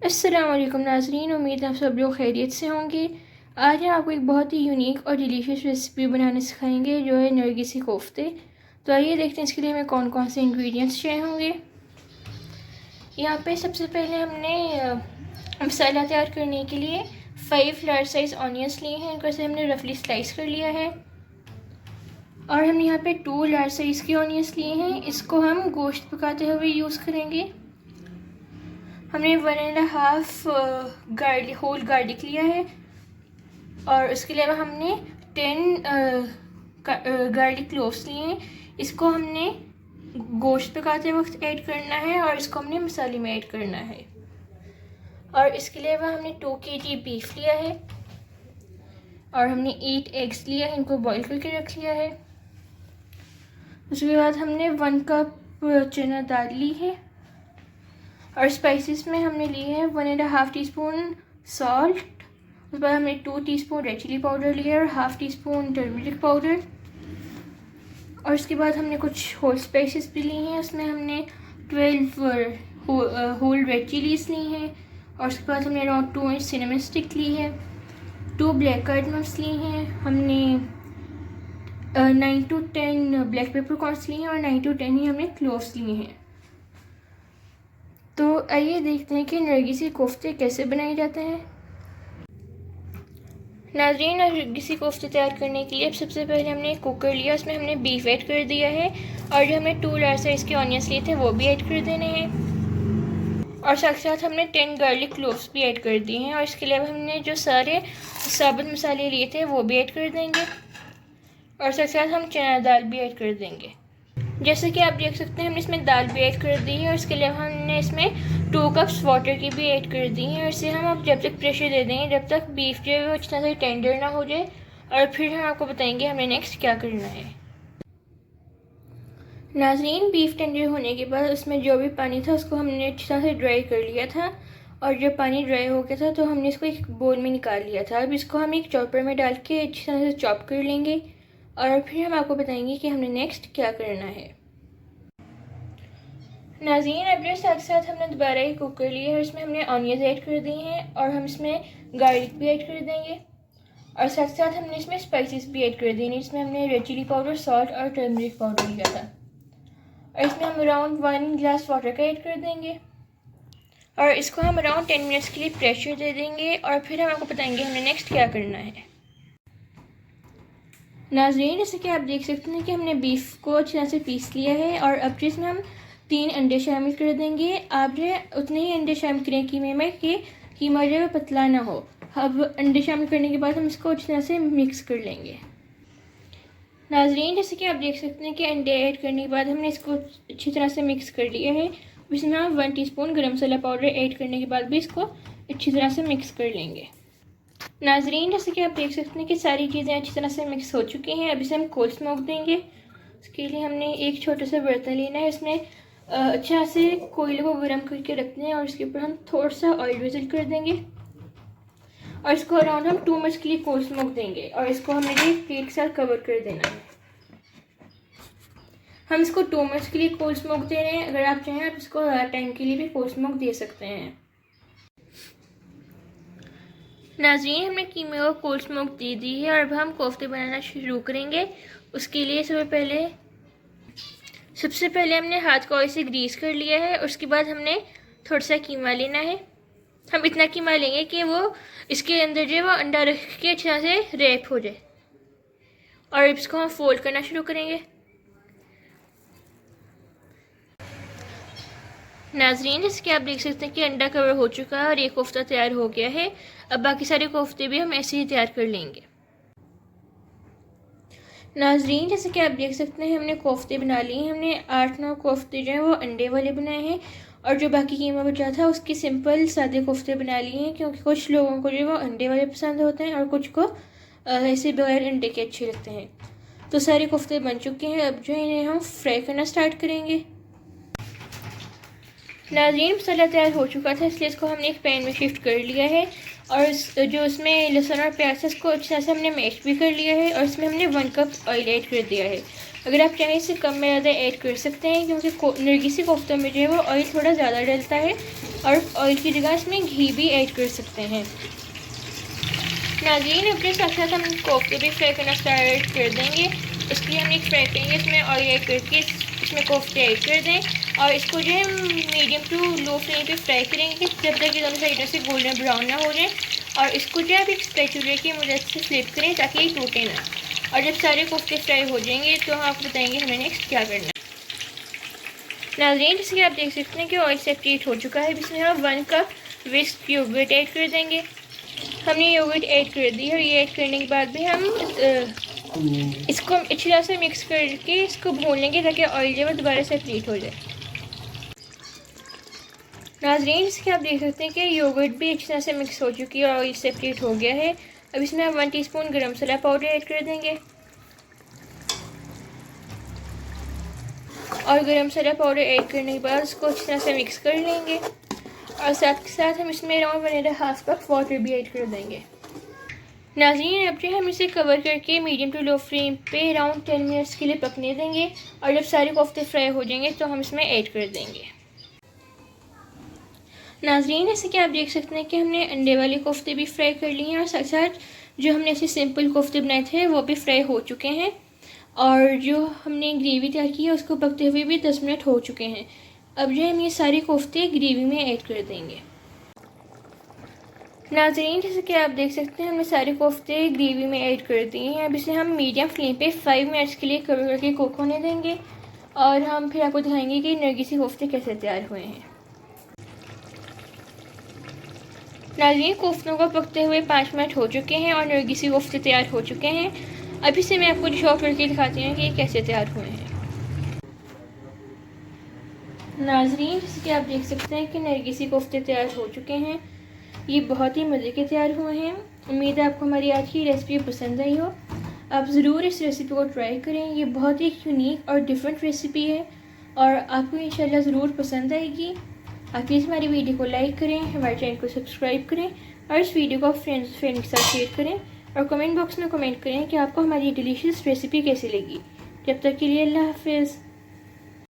अस्सलाम वालेकुम नाज़रीन, उम्मीद है आप सब लोग खैरियत से होंगे। आज हम आपको एक बहुत ही यूनिक और डिलीशियस रेसिपी बनाना सिखाएंगे जो है नरगिसी कोफ्ते। तो आइए देखते हैं इसके लिए हमें कौन कौन से इंग्रेडिएंट्स चाहिए होंगे। यहाँ पे सबसे पहले हमने मसाला तैयार करने के लिए 5 लार्ज साइज़ ऑनियंस लिए हैं। इनको से हमने रफली स्लाइस कर लिया है। और हमने यहाँ पे 2 लार्ज साइज़ के ऑनियंस लिए हैं। इसको हम गोश्त पकाते हुए यूज़ करेंगे। हमने 1.5 होल गार्लिक लिया है और उसके अलावा हमने 10 गार्लिक क्लोव्स लिए हैं। इसको हमने गोश्त पकाते वक्त ऐड करना है और इसको हमने मसाले में ऐड करना है। और इसके अलावा हमने 2 kg बीफ लिया है और हमने 8 एग्स लिया है, इनको बॉईल करके रख लिया है। उसके बाद हमने 1 कप चना दाल ली है और स्पाइसेस में हमने लिए हैं 1.5 टीस्पून सॉल्ट। उसके बाद हमने 2 टीस्पून रेड चिली पाउडर लिया और 1/2 टीस्पून टर्मरिक पाउडर। और उसके बाद हमने कुछ होल स्पाइसेस भी ली हैं। उसमें हमने 12 होल रेड चिलीज ली हैं। और उसके बाद हमने अराउंड 2 इंच सिनेमन स्टिक ली है, 2 ब्लैक कार्डमम्स ली हैं। हमने 9 to 10 ब्लैक पेपर कॉर्न्स लिए हैं और 9 to 10 ही हमने क्लोव्स लिए हैं। तो आइए देखते हैं कि नरगिसी कोफ्ते कैसे बनाए जाते हैं। नाज़रीन, नरगिसी कोफ्ते तैयार करने के लिए अब सबसे पहले हमने एक कुकर लिया, उसमें हमने बीफ ऐड कर दिया है और जो हमने 2 लार्ज साइज़ के ऑनियंस लिए थे वो भी ऐड कर देने हैं। और साथ साथ हमने 10 गार्लिक क्लोव्स भी ऐड कर दिए हैं। और इसके अलावा हमने जो सारे साबुत मसाले लिए थे वो भी ऐड कर देंगे और साथ साथ हम चना दाल भी ऐड कर देंगे। जैसे कि आप देख सकते हैं हमने इसमें दाल भी ऐड कर दी है और इसके अलावा हमने इसमें 2 कप्स वाटर की भी ऐड कर दी है। और इसे हम अब जब तक प्रेशर दे देंगे जब तक बीफ जो है वो अच्छी तरह से टेंडर ना हो जाए, और फिर हम आपको बताएंगे हमें नेक्स्ट क्या करना है। नाज़रीन, बीफ टेंडर होने के बाद उसमें जो भी पानी था उसको हमने अच्छी तरह से ड्राई कर लिया था और जब पानी ड्राई हो गया था तो हमने इसको एक बोल में निकाल लिया था। अब इसको हम एक चॉपर में डाल के अच्छी तरह से चॉप कर लेंगे और फिर हम आपको बताएंगे कि हमने नेक्स्ट क्या करना है। नाज़रीन, अब जो साथ साथ हमने दोबारा एक कुकर लिया है, इसमें हमने ऑनियंस ऐड कर दी हैं और हम इसमें गार्लिक भी ऐड कर देंगे और साथ साथ हमने इसमें स्पाइसेस भी ऐड कर देंगे। इसमें हमने रेड चिली पाउडर, सॉल्ट और टर्मरिक पाउडर लिया था और इसमें हम अराउंड 1 गिलास वाटर का ऐड कर देंगे और इसको हम अराउंड 10 मिनट्स के लिए प्रेशर दे देंगे और फिर हम आपको बताएंगे हमने नेक्स्ट क्या करना है। नाज़रीन, जैसे कि आप देख सकते हैं कि हमने बीफ को अच्छी तरह से पीस लिया है और अब जिसमें हम 3 अंडे शामिल कर देंगे। आप जो है उतने ही अंडे शामिल करें कीमे में कि कीमा जो है पतला ना हो। अब अंडे शामिल करने के बाद हम इसको अच्छी तरह से मिक्स कर लेंगे। नाज़रीन, जैसे कि आप देख सकते हैं कि अंडे ऐड करने के बाद हमने इसको अच्छी तरह से मिक्स कर लिया है। इसमें हम 1 टीस्पून गरम मसाला पाउडर ऐड करने के बाद भी इसको अच्छी तरह से मिक्स कर लेंगे। नाज़रीन, जैसे कि आप देख सकते हैं कि सारी चीज़ें अच्छी तरह से मिक्स हो चुकी हैं। अब इसे हम कोल्ड स्मोक देंगे। इसके लिए हमने एक छोटा सा बर्तन लेना है, इसमें अच्छा से कोयले को गर्म करके रखते हैं और इसके ऊपर हम थोड़ा सा ऑयल विजिल कर देंगे और इसको अराउंड हम 2 मिनट्स के लिए कोल्ड स्मोक देंगे और इसको हमें एक प्लेट के साथ कवर कर देना है। हम इसको 2 मिनट्स के लिए कोल्ड स्मोक दे रहे हैं। अगर आप चाहें आप इसको टाइम के लिए भी कोल्ड स्मोक दे सकते हैं। नाज़रीन, हमने कीमे को कोल्ड स्मोक दे दी है और अब हम कोफ्ते बनाना शुरू करेंगे। उसके लिए सबसे पहले हमने हाथ को ऑयल से ग्रीस कर लिया है और उसके बाद हमने थोड़ा सा कीमा लेना है। हम इतना कीमा लेंगे कि वो इसके अंदर जो है वो अंडा रख के अच्छी तरह से रैप हो जाए और इसको हम फोल्ड करना शुरू करेंगे। नाज़रीन, जैसे कि आप देख सकते हैं कि अंडा कवर हो चुका है और ये कोफ्ता तैयार हो गया है। अब बाकी सारे कोफ्ते भी हम ऐसे ही तैयार कर लेंगे। नाज़रीन, जैसे कि आप देख सकते हैं हमने कोफ्ते बना लिए। हमने 8-9 कोफ्ते जो हैं वो अंडे वाले बनाए हैं और जो बाकी कीमा बचा था उसके सिंपल सादे कोफ्ते बना लिए हैं, क्योंकि कुछ लोगों को जो वो अंडे वाले पसंद होते हैं और कुछ को ऐसे बगैर अंडे के अच्छे लगते हैं। तो सारे कोफ्ते बन चुके हैं। अब जो इन्हें हम फ्राई करना स्टार्ट करेंगे। नाज़रीन, मसाला तैयार हो चुका था इसलिए इसको हमने एक पैन में शिफ्ट कर लिया है और जो उसमें लहसुन और प्याज है उसको अच्छी तरह से हमने मैश भी कर लिया है और इसमें हमने 1 कप ऑयल ऐड कर दिया है। अगर आप चाहें इसे कम में ज़्यादा ऐड कर सकते हैं, क्योंकि नरगिसी कोफ्तों में जो है वो ऑयल थोड़ा ज़्यादा डलता है, और ऑयल की जगह इसमें घी भी ऐड कर सकते हैं। नाज़रीन, अपने साथ साथ हम कोफ्ते भी फ्राई करना स्टार्ट कर देंगे। इसके लिए हम एक फ्राई करेंगे, इसमें ऑयल ऐड करके इसमें कोफ्ते ऐड कर दें, और इसको जो है मीडियम टू लो फ्लेम पे फ्राई करेंगे जब तक ये दोनों साइडों से गोल्डन ब्राउन ना हो जाए। और इसको जो है एक स्पैचुला की मदद से फ्लिप करें ताकि ये टूटे ना। और जब सारे कोफ्ते फ्राई हो जाएंगे तो हम आपको बताएंगे हमें नेक्स्ट क्या करना है। नाज़रीन, जैसे कि आप देख सकते हैं कि ऑयल सेपरेट हो चुका है। इसमें हम 1 कप विस्क योगर्ट ऐड कर देंगे। हमने योगर्ट ऐड कर दी, और ये ऐड करने के बाद भी हम इसको अच्छी तरह से मिक्स करके इसको भून लेंगे ताकि ऑयल जो है दोबारा सेपरेट हो जाए। नाज़रीन, इसके आप देख सकते हैं कि योगर्ट भी अच्छी तरह से मिक्स हो चुकी है और ऑयल सेपरेट हो गया है। अब इसमें हम 1 टीस्पून गरम मसाला पाउडर ऐड कर देंगे, और गरम मसाला पाउडर ऐड करने के बाद उसको अच्छी तरह से मिक्स कर लेंगे, और साथ के साथ हम इसमें अराउंड 1.5 कप वाटर भी ऐड कर देंगे। नाज़रीन, अब जो हम इसे कवर करके मीडियम टू लो फ्लेम पे अराउंड 10 मिनट्स के लिए पकने देंगे, और जब सारे कोफ्ते फ्राई हो जाएंगे तो हम इसमें ऐड कर देंगे। नाज़रीन, जैसे कि आप देख सकते हैं कि हमने अंडे वाले कोफ्ते भी फ्राई कर लिए हैं, और साथ साथ जो हमने ऐसे सिंपल कोफ्ते बनाए थे वो भी फ्राई हो चुके हैं, और जो हमने ग्रेवी तैयार की है उसको पकते हुए भी 10 मिनट हो चुके हैं। अब जो हम ये सारे कोफ्ते ग्रेवी में ऐड कर देंगे। नाज़रीन, जैसे कि आप देख सकते हैं हमने सारे कोफ्ते ग्रेवी में ऐड कर दिए हैं। अब इसे हम मीडियम फ्लेम पे 5 मिनट्स के लिए कवर करके कुक होने देंगे, और हम फिर आपको दिखाएंगे कि नरगिसी कोफ्ते कैसे तैयार हुए हैं। नाज़रीन, कोफ्तों को पकते हुए 5 मिनट हो चुके हैं और नरगिसी कोफ्ते तैयार हो चुके हैं। अभी से मैं आपको डिश आउट करके दिखाती हूँ कि ये कैसे तैयार हुए हैं। नाज़रीन, जैसे कि आप देख सकते हैं कि नरगिसी कोफ्ते तैयार हो चुके हैं। ये बहुत ही मज़े के तैयार हुए हैं। उम्मीद है आपको हमारी आज की रेसिपी पसंद आई हो। आप ज़रूर इस रेसिपी को ट्राई करें। ये बहुत ही यूनिक और डिफरेंट रेसिपी है, और आपको इंशाल्लाह ज़रूर पसंद आएगी। आप प्लीज़ हमारी वीडियो को लाइक करें, हमारे चैनल को सब्सक्राइब करें, और इस वीडियो को फ्रेंड के साथ शेयर करें, और कमेंट बॉक्स में कमेंट करें कि आपको हमारी डिलीशियस रेसिपी कैसी लगी। जब तक के लिए अल्लाह हाफ़िज़।